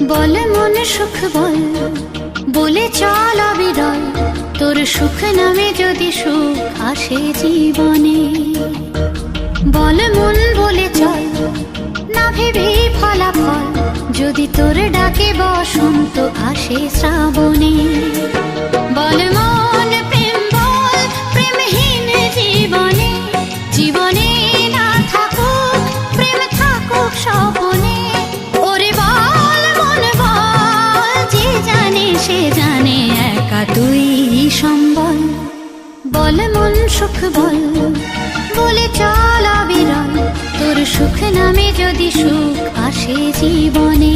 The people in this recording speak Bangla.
বল মন সুখ বল, বলে চল অবিরল, তোর সুখ নামে যদি সুখ আসে জীবনে। বল মন বলে চল, না ভেবে ফলাফল, যদি তোর ডাকে বসন্ত আসে শ্রাবণে। বল মন প্রেম বল, প্রেমহীন জীবনে, জীবনে না থাকুক প্রেম, থাকুক স্বপনে। ওরে বল মন বল, যে জানে সে জানে, একা তুই সম্বল। বল মন সুখ বল, বলে চল অবিরল, তোর সুখ নামে যদি সুখ আসে জীবনে।